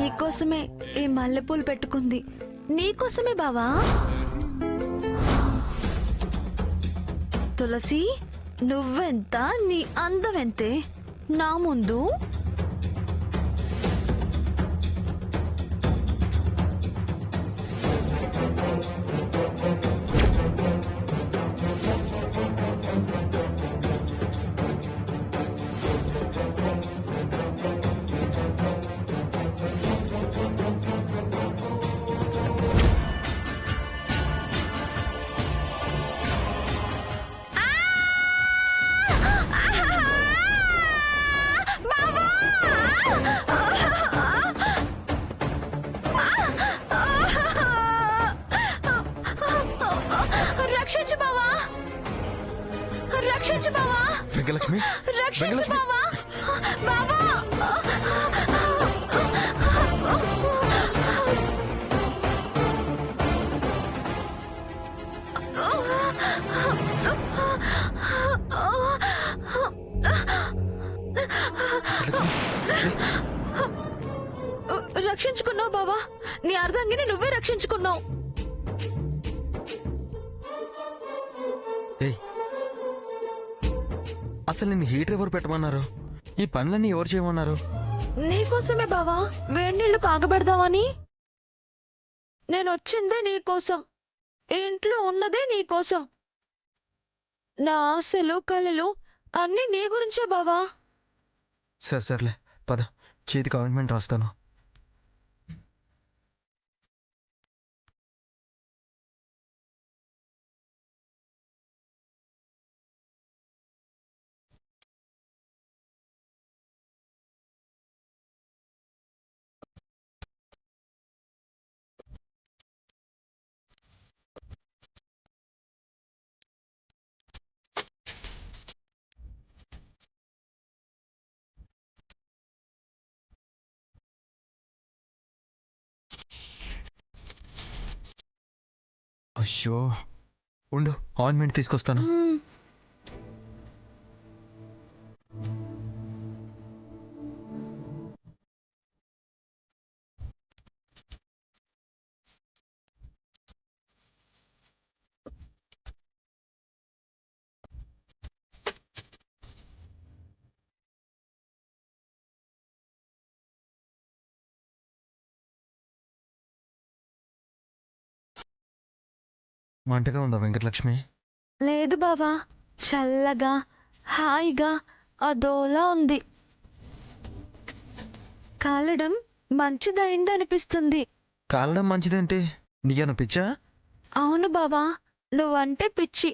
నీకోసమే ఈ మల్లెపూలు పెట్టుకుంది. నీకోసమే బావా. తులసి, నువ్వెంత, నీ అందమెంతే నా ముందు. రక్షించు బావా, రక్షించు బావా. వెంకటలక్ష్మి, రక్షించు బావా, బావా. రక్షించుకున్నావు బావా, నీ అర్ధంగిని నువ్వే రక్షించుకున్నావు. అసలు నేను హీటర్ ఎవరు పెట్టమన్నారు? ఈ పనులన్నీ ఎవరు చేయమన్నారు? నీకోసమే బావా, వేడి నీళ్లు కాగబెడదామని. నేను వచ్చిందే నీకోసం, ఇంట్లో ఉన్నదే నీకోసం. నా ఆశలు కలలు అన్నీ నీ గురించే బావా. సర్లే పద, చేతికి ఆయింట్మెంట్ రాస్తాను. అయ్యో, ఉండు, ఆయింట్మెంట్ తీసుకొస్తాను. మంటగా ఉందా వెంకటలక్ష్మి? లేదు బావా, చల్లగా హాయిగా అదోలా ఉంది. కాలడం మంచిదైందనిపిస్తుంది. కాలడం మంచిదేంటి? నీకేనా పిచ్చా? అవును బావా, నువ్వంటే పిచ్చి.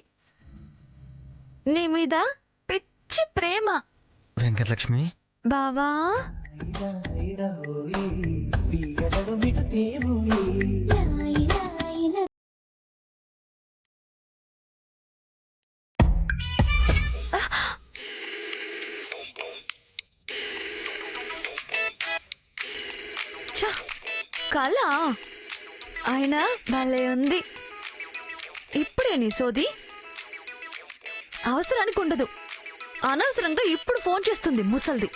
నీ మీద పిచ్చి ప్రేమ వెంకటలక్ష్మి. బావా. కళ అయినా భలే ఉంది. ఇప్పుడే నీ సోది అవసరానికి ఉండదు. అనవసరంగా ఇప్పుడు ఫోన్ చేస్తుంది ముసల్ది.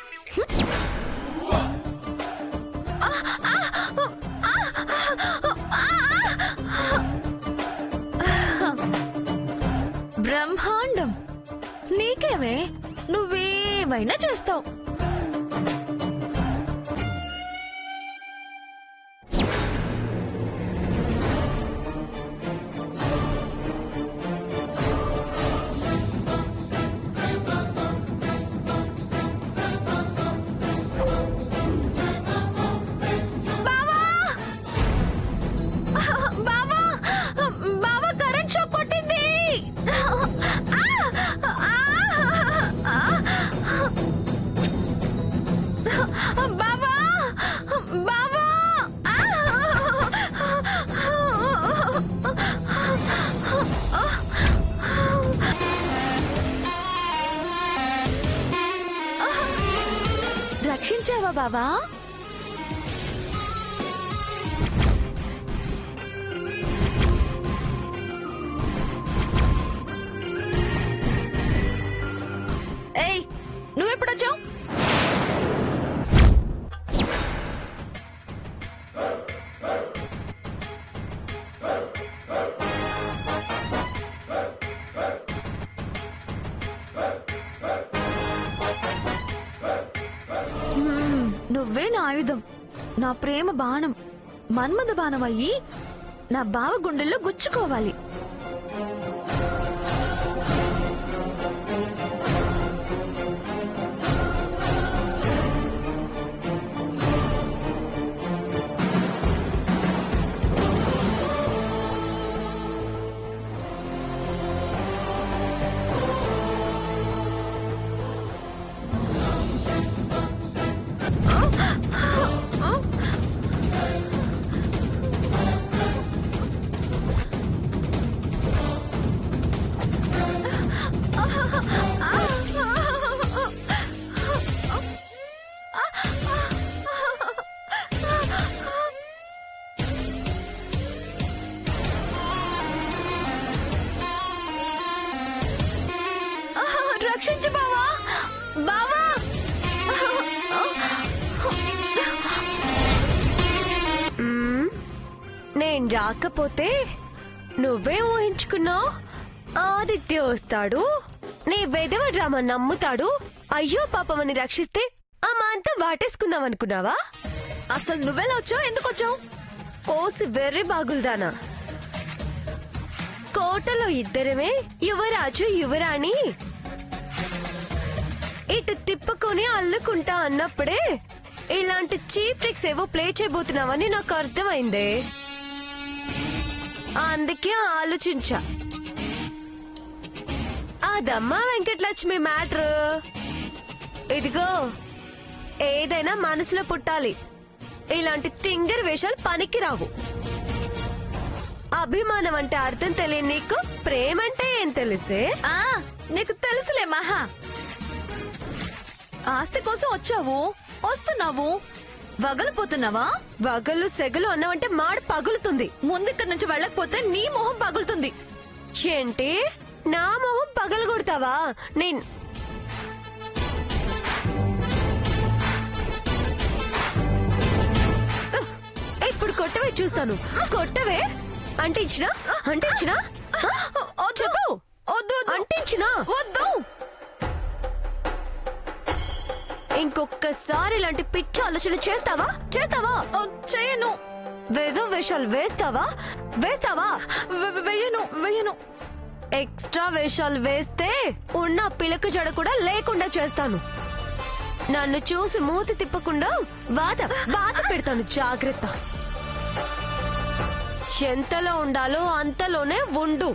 బ్రహ్మాండం, నీకేమే, నువ్వేమైనా చేస్తావు. రక్షించావా బావా? ఏయ్, నువ్వెప్పుడొచ్చావు? నువ్వే నా ఆయుధం, నా ప్రేమ బాణం, మన్మథ బాణం అయ్యి నా బావ గుండెల్లో గుచ్చుకోవాలి. రక్షించు బావా, బావా. నేను రాకపోతే నువ్వే ఊహించుకున్నావు ఆదిత్య వస్తాడు, నీ వెధవ డ్రామా నమ్ముతాడు, అయ్యో పాపమని రక్షిస్తే అమ్మ అంతా వాటేసుకుందాం అనుకున్నావా? అసలు నువ్వెలా వచ్చావు, ఎందుకు వచ్చావు? ఓసి వెర్రి బాగుల్దానా, కోటలో ఇద్దరమే యువరాజు యువరాణి ఇటు తిప్పుకొని అల్లుకుంటా అన్నప్పుడే ఇలాంటి చీప్ ట్రిక్స్ ఏవో ప్లే చేయబోతున్నావని నాకు అర్థమైందే. అందుకే ఆలోచించా. అదమ్మా వెంకటలక్ష్మి మ్యాటర్. ఇదిగో, ఏదైనా మనసులో పుట్టాలి, ఇలాంటి తింగర్ వేషాలు పనికిరావు. అభిమానం అంటే అర్థం తెలియని నీకు ప్రేమంటే ఏం తెలిసే? నీకు తెలుసులే మహా. ఆస్తి కోసం వచ్చావు, వస్తున్నావు, వగలిపోతున్నావా? వగలు సెగలు అన్నావంటే మాడు పగులుతుంది. ముందిక్కడి నుంచి వెళ్ళకపోతే నీ మొహం పగులుతుంది. ఏంటి, నా మొహం పగలగొడతావా? నేను ఇప్పుడు కొట్టవే చూస్తాను. కొట్టవే. అంటించినా అంటించినా చెప్పు. అంటించినా వద్దు. ఇంకొకసారి ఇలాంటి పిచ్చి ఆలోచన చేస్తావా? చేస్తావా? చేయను. వేదో వేషాలు వేస్తావా? వేస్తావా? వెయ్యను, వెయ్యను. ఎక్స్ట్రా వేషాలు వేస్తే ఉన్న పిలక జడ కూడా లేకుండా చేస్తాను. నన్ను చూసి మూతి తిప్పకుండా వాత పెడతాను. జాగ్రత్త. ఎంతలో ఉండాలో అంతలోనే ఉండు.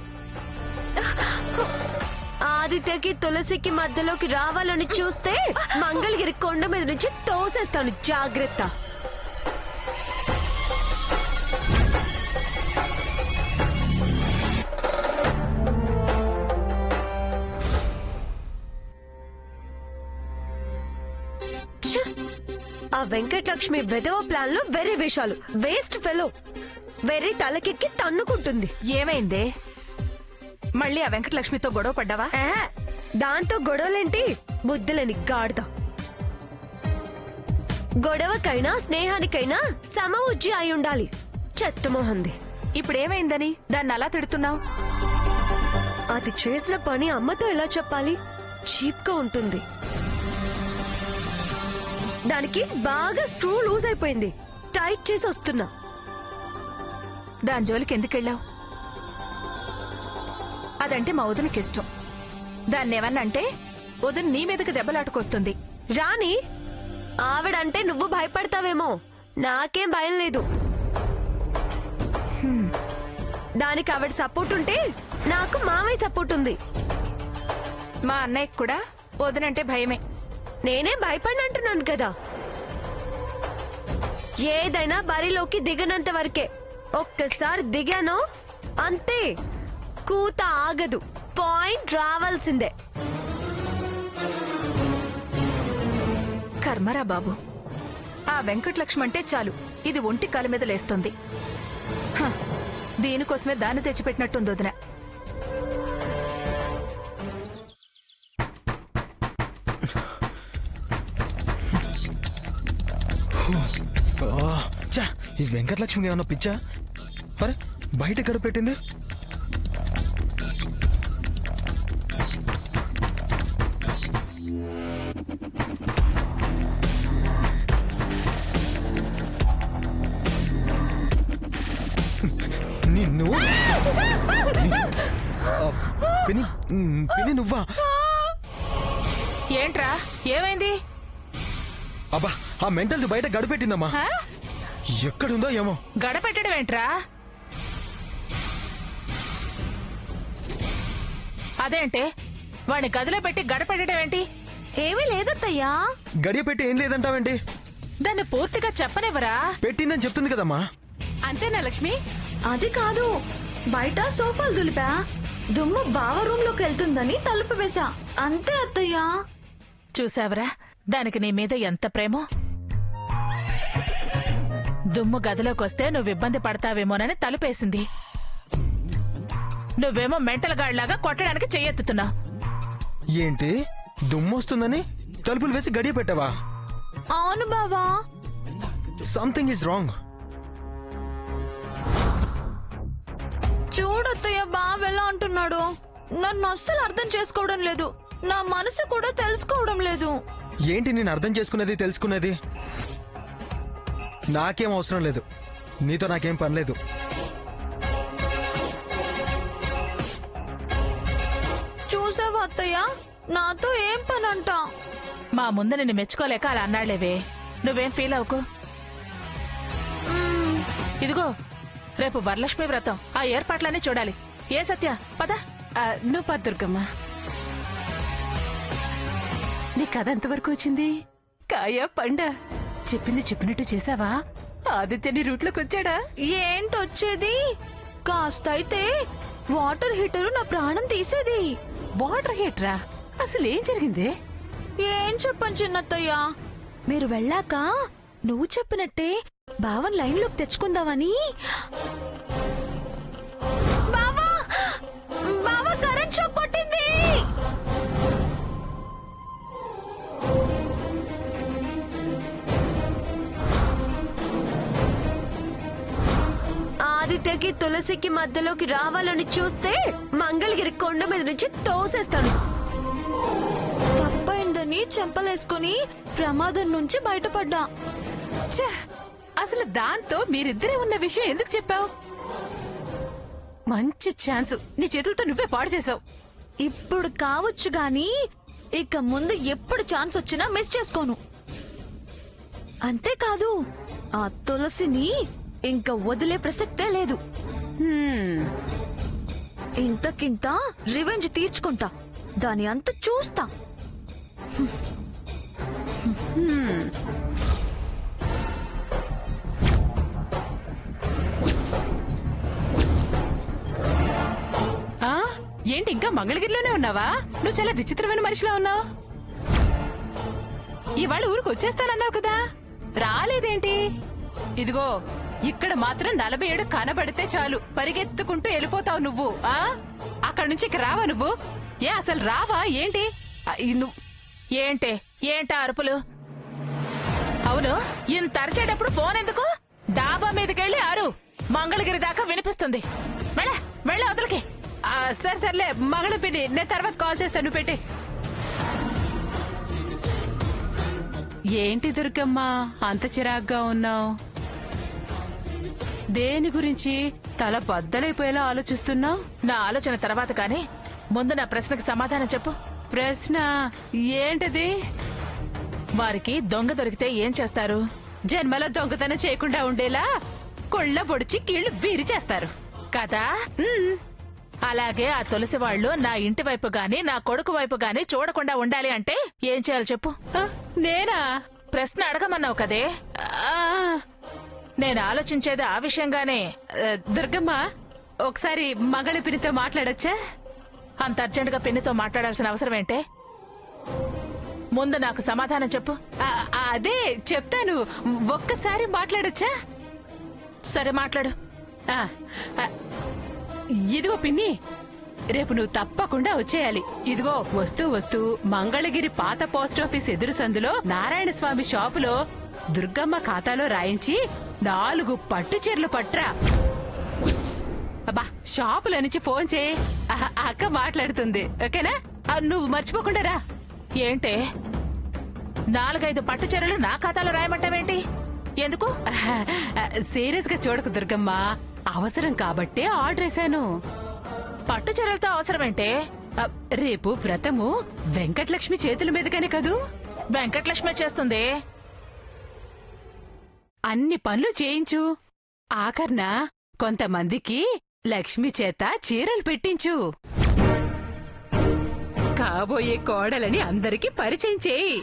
ఆదిత్యకి తులసికి మధ్యలోకి రావాలని చూస్తే మంగళగిరి కొండ మీద నుంచి తోసేస్తాను. జాగ్రత్త. ఆ వెంకటలక్ష్మి వెధవ ప్లాన్ లో వెర్రి వేషాలు, వేస్ట్ ఫెలో. వెర్రి తలకెక్కి తన్నుకుంటుంది. ఏమైందే? మళ్ళీ ఆ వెంకటలక్ష్మితో గొడవ పడ్డావా? దాంతో గొడవలేంటి, బుద్ధులని గాడిద. గొడవకైనా స్నేహానికైనా సమ ఉజ్జి అయి ఉండాలి. చెత్తమోహంది. ఇప్పుడేమైందని దాన్ని అలా తిడుతున్నావు? అది చేసిన పని అమ్మతో ఎలా చెప్పాలి? చీప్ గా ఉంటుంది. దానికి బాగా స్క్రూ లూజ్ అయిపోయింది. టైట్ చేసి వస్తున్నా. దాని జోలికి ఎందుకెళ్ళావు? అదంటే మా వదినకి ఇష్టం. దాన్నేమన్నంటే వదిన నీ మీదకి దెబ్బలాటుకొస్తుంది. రాణి, ఆవిడంటే నువ్వు భయపడతావేమో, నాకేం భయం లేదు. దానికి ఆవిడ సపోర్ట్ ఉంటే నాకు మామయ్య సపోర్ట్ ఉంది. మా అన్నయ్యకి కూడా వదినంటే భయమే. నేనే భయపడినంటున్నాను కదా. ఏదైనా బరిలోకి దిగనంత వరకే. ఒక్కసారి దిగానో అంతే, కూత ఆగదు, పాయింట్ రావాల్సిందే. కర్మరా బాబు, ఆ వెంకటలక్ష్మి అంటే చాలు ఇది ఒంటి కాలు మీద లేస్తుంది. దీనికోసమే దాన్ని తెచ్చిపెట్టినట్టుంది వదిన. ఈ వెంకటలక్ష్మికి ఏమన్నా పిచ్చా? అరే బయట ఎక్కడ పెట్టింది? నిన్ను పిన్ని పిన్ని నువ్వా? ఏంట్రా ఏమైంది? అబ్బా ఆ మెంటల్ది బయట గడిపెట్టిందమ్మా. ఎక్కడుందో ఏమో. గడపెట్టడం ఏంట్రా? అదేంటే వాడిని గదిలో పెట్టి గడపెట్టడం ఏంటి? ఏమీ లేదత్తయ్యా. గడియ పెట్టి ఏం లేదంటావేంటి? దాన్ని పూర్తిగా చెప్పనివ్వరా? పెట్టిందని చెప్తుంది కదమ్మా. అంతేనా లక్ష్మి? అది కాదు, బయట సోఫాలు దులిపా, దుమ్ము బావ రూమ్ లోకి వెళ్తుందని తలుపు వేసా, అంతే అత్తయ్యా. చూసావరా దానికి నీ మీద ఎంత ప్రేమో. దుమ్ము గదిలోకొస్తే నువ్వు ఇబ్బంది పడతావేమోనని తలుపేసింది. నువ్వేమో మెంటల్ గాడిలాగా కొట్టడానికి చెయ్యెత్తుతున్నావు. ఏంటి దుమ్మొస్తుందని తలుపులు వేసి గడియ పెట్టావా? అవును బావా. Something is wrong. చూడత్తయ్య బావ ఎలా అంటున్నాడు. నన్ను అస్సలు అర్థం చేసుకోవడం లేదు, నా మనసు కూడా తెలుసుకోవడం లేదు. ఏంటి నేను అర్థం చేసుకునేది తెలుసుకునేది? నాకేం అవసరం లేదు, నీతో నాకేం పని లేదు. చూసావా అత్తయ్య, నాతో ఏం పని అంట. మా ముందు నిన్ను మెచ్చుకోలేక అలా అన్నాళ్లేవే, నువ్వేం ఫీల్ అవ్వకు. ఇదిగో రేపు వరలక్ష్మి వ్రతం, ఆ ఏర్పాట్లన్నీ చూడాలి. ఏ సత్య పద. నువ్వు పద దుర్గమ్మ. నీ కథ ఎంతవరకు వచ్చింది? కాయ పండ చెప్పింది చెప్పినట్టు చేసావా? ఆదిత్యని రూట్లోకి వచ్చాడా? ఏంటొచ్చేది, కాస్త అయితే వాటర్ హీటరు నా ప్రాణం తీసేది. వాటర్ హీటరా? అసలు ఏం జరిగింది? ఏం చెప్పను చిన్నత్తయ్య, మీరు వెళ్ళాక నువ్వు చెప్పినట్టే బావన్ లైన్ లోకి తెచ్చుకుందామని. బావా బావా కరెంట్ షాక్ కొట్టింది. ఆదిత్యకి తులసికి మధ్యలోకి రావాలని చూస్తే మంగళగిరి కొండ మీద నుంచి తోసేస్తాను. తప్పైందని చెంపలేసుకుని ప్రమాదం నుంచి బయటపడ్డా. ఛే, అసలు దాంతో మీరిద్దరే ఉన్న విషయం ఎందుకు చెప్పావు? మంచి ఛాన్స్ నీ చేతులతో నువ్వే పాడు చేసావు. ఇప్పుడు కావచ్చు గాని ఇక ముందు ఎప్పుడు ఛాన్స్ వచ్చినా మిస్ చేసుకోను. అంతేకాదు ఆ తులసిని ఇంకా వదిలే ప్రసక్తే లేదు. ఇంతకింత రివెంజ్ తీర్చుకుంటా, దాని అంత చూస్తా. ఆ ఏంటి ఇంకా మంగళగిరిలోనే ఉన్నావా? నువ్వు చాలా విచిత్రమైన మనిషిలా ఉన్నావు. ఇవాళ ఊరికి వచ్చేస్తానన్నావు కదా, రాలేదేంటి? ఇదిగో ఇక్కడ మాత్రం 47 కనబడితే చాలు పరిగెత్తుకుంటూ వెళ్ళిపోతావు నువ్వు. ఆ అక్కడి నుంచి ఇక రావా నువ్వు? ఏ అసలు రావా ఏంటి? ఏంటా అరుపులు? అవును, ఇంత అరిచేటప్పుడు ఫోన్ ఎందుకు? డాబా మీదకెళ్ళి అరు, మంగళగిరి దాకా వినిపిస్తుంది. వెళ్ళ వదలకి. సరే సర్లే మంగళ పిన్ని, నేను తర్వాత కాల్ చేస్తాను, పెట్టి. ఏంటి దుర్గమ్మ అంత చిరాగ్గా ఉన్నావు? దేని గురించి తల బద్దలైపోయేలా ఆలోచిస్తున్నావు? నా ఆలోచన తర్వాత కానీ ముందు నా ప్రశ్నకు సమాధానం చెప్పు. ప్రశ్న ఏంటది? వారికి దొంగ దొరికితే ఏం చేస్తారు? జన్మలో దొంగతనం చేయకుండా ఉండేలా కొళ్ళ పొడిచి కీళ్లు వీరి చేస్తారు కదా. అలాగే ఆ తులసి వాళ్ళు నా ఇంటి వైపు గాని నా కొడుకు వైపు గాని చూడకుండా ఉండాలి అంటే ఏం చేయాలి చెప్పు. నేనా? ప్రశ్న అడగమన్నావు కదే, నేను ఆలోచించేది ఆ విషయంగానే. దుర్గమ్మ ఒకసారి మగళ పిన్నితో మాట్లాడొచ్చా? అంత అర్జెంటుగా పిన్నితో మాట్లాడాల్సిన అవసరం ఏంటే? ముందు నాకు సమాధానం చెప్పు. అదే చెప్తాను, ఒక్కసారి మాట్లాడొచ్చా? సరే మాట్లాడు. ఇదిగో పిన్ని, రేపు నువ్వు తప్పకుండా వచ్చేయాలి. ఇదిగో వస్తూ వస్తూ మంగళగిరి పాత పోస్టాఫీస్ ఎదురు సందులో నారాయణ స్వామి షాపులో దుర్గమ్మ ఖాతాలో రాయించి 4 పట్టు చీరలు పట్రా. అబ్బా షాపులో నుంచి ఫోన్ చేయి, అక్క మాట్లాడుతుంది, ఓకేనా? నువ్వు మర్చిపోకుండా రా. ఏంటే 4-5 పట్టు చీరలు నా ఖాతాలో రాయమంటావేంటి? ఎందుకు? సీరియస్ గా చూడకు దుర్గమ్మ, అవసరం కాబట్టే ఆర్డర్ వేశాను. పట్టు చీరలతో అవసరమేంటే? రేపు వ్రతము వెంకటలక్ష్మి చేతుల మీదగానే కదూ. వెంకటలక్ష్మి చేస్తుంది. అన్ని పనులు చేయించు. ఆఖర్న కొంతమందికి లక్ష్మి చేత చీరలు పెట్టించు. కాబోయే కోడలని అందరికీ పరిచయం చేయి.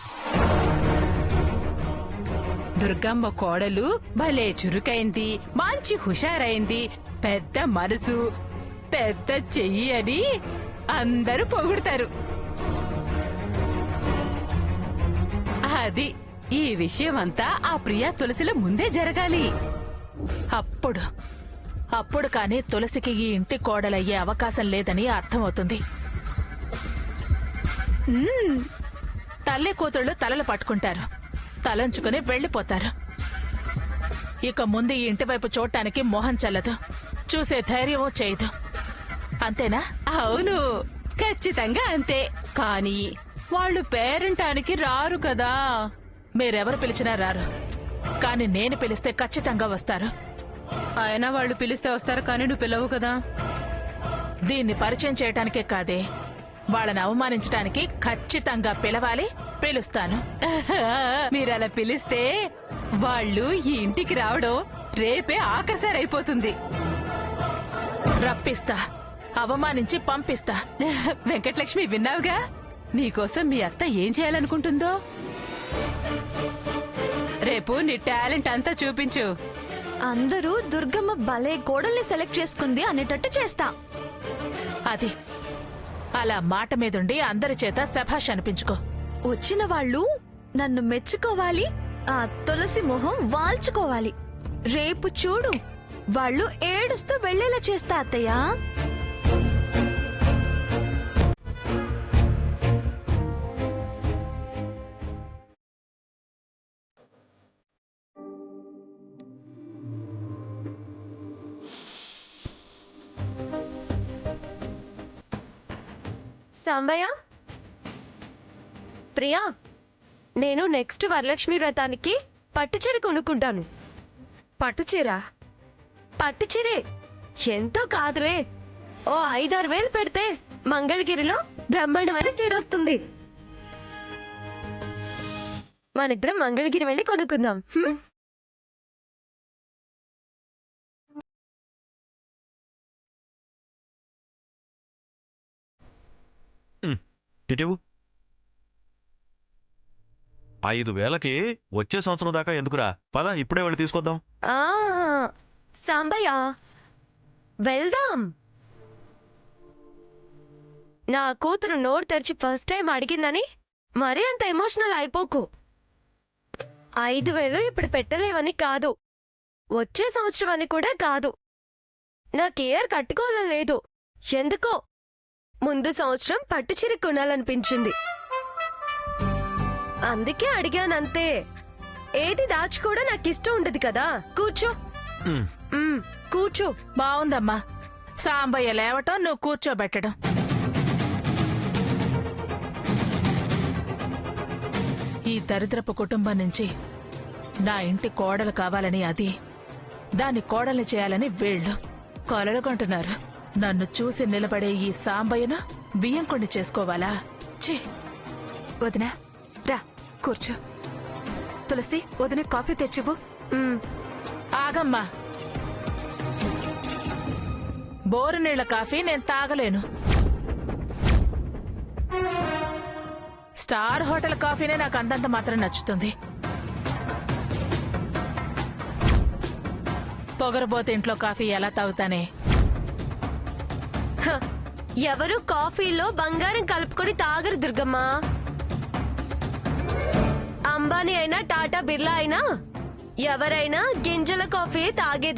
దుర్గమ్మ కోడలు భలే చురుకైంది, మంచి హుషారైంది, పెద్ద మనసు, పెద్ద చెయ్యి అని అందరూ పొగుడుతారు. అది ఈ విషయమంతా ఆ ప్రియా తులసిలో ముందే జరగాలి. అప్పుడు కాని తులసికి ఈ ఇంటి కోడలయ్యే అవకాశం లేదని అర్థమవుతుంది. తల్లి కూతుళ్ళు తలలు పట్టుకుంటారు, తలంచుకుని వెళ్లిపోతారు. ఇక ముందు ఈ ఇంటి వైపు చూడటానికి మోహం చల్లదు, చూసే ధైర్యమూ చేయదు. అంతేనా? అవును, ఖచ్చితంగా అంతే. కానీ వాళ్ళు పేరంటానికి రారు కదా. మీరెవరు పిలిచినా రారు, కాని నేను పిలిస్తే ఖచ్చితంగా వస్తారు. అయినా వాళ్ళు పిలిస్తే వస్తారు, కానీ నువ్వు పిలవు కదా. దీన్ని పరిచయం చేయటానికే కాదే, వాళ్ళని అవమానించడానికి ఖచ్చితంగా పిలవాలి, పిలుస్తాను. మీరలా పిలిస్తే వాళ్ళు ఈ ఇంటికి రావడం రేపే ఆఖరిసారైపోతుంది. రప్పిస్తా, అవమానించి పంపిస్తా. వెంకటలక్ష్మి, విన్నావుగా? నీకోసం మీ అత్త ఏం చేయాలనుకుంటుందో. రేపు నీ టాలెంట్ అంతా చూపించు. అందరూ దుర్గమ్మ భలే కోడల్ని సెలెక్ట్ చేసుకుంది అనేటట్టు చేస్తా. అది అలా మాట మీదుండి అందరి చేత శభాష్ అనిపించుకో. వచ్చిన వాళ్ళు నన్ను మెచ్చుకోవాలి, ఆ తులసి మొహం వాల్చుకోవాలి. రేపు చూడు, వాళ్ళు ఏడుస్తూ వెళ్లేలా చేస్తా అత్తయ్య. సాంబయ్య, ప్రియా, నేను నెక్స్ట్ వరలక్ష్మి వ్రతానికి పట్టుచీర కొనుక్కుంటాను. పట్టుచీర? పట్టుచీరే, ఎంతో కాదులే, ఓ 5-6 వేలు పెడితే మంగళగిరిలో బ్రహ్మాండమైన చీర వస్తుంది. మనిద్దరం మంగళగిరి వెళ్ళి కొనుక్కుందాం. ఇటీవు 5,000కి వచ్చే సంవత్సరం దాకా ఎందుకురా? పద, ఇప్పుడే వెళ్ళి తీసుకొద్దాం. సాంబయ్య, వెళ్దాం. నా కూతురు నోరు తెరిచి ఫస్ట్ టైం అడిగిందని మరీ అంత ఎమోషనల్ అయిపోకు. 5,000 ఇప్పుడు పెట్టలేవని కాదు, వచ్చే సంవత్సరం అని కూడా కాదు. నాకు ఇయర్ కట్టుకోవాలని లేదు, ఎందుకో ముందు సంవత్సరం పట్టుచీర కొనాలనిపించింది, అందుకే అడిగానంతే. ఏది దాచుకోవడం నాకు ఇష్టం ఉండదు కదా. కూర్చో. కూర్చో. బావుందమ్మా, సాంబయ్య లేవటం, నువ్వు కూర్చోబెట్టడం. ఈ దరిద్రపు కుటుంబం నుంచి నా ఇంటి కోడలు కావాలని అది, దాన్ని కోడల్ని చేయాలని వీళ్ళు కొలలుకుంటున్నారు. నన్ను చూసి నిలబడే ఈ సాంబయ్యను బియ్యం కొండి చేసుకోవాలా? ఛీ! వదినా రా కూర్చో. తులసి, వదిన కాఫీ తెచ్చివ్వు. ఆగమ్మా, బోరు నీళ్ల కాఫీ నేను తాగలేను. స్టార్ హోటల్ కాఫీనే నాకు అంతంత మాత్రం నచ్చుతుంది. పొగరబోతే ఇంట్లో కాఫీ ఎలా తాగుతానే? ఎవరు కాఫీలో బంగారం కలుపుకొని తాగరు దుర్గమ్మ. అంబానీ అయినా టాటా బిర్లా అయినా ఎవరైనా గింజల కాఫీ తాగేది.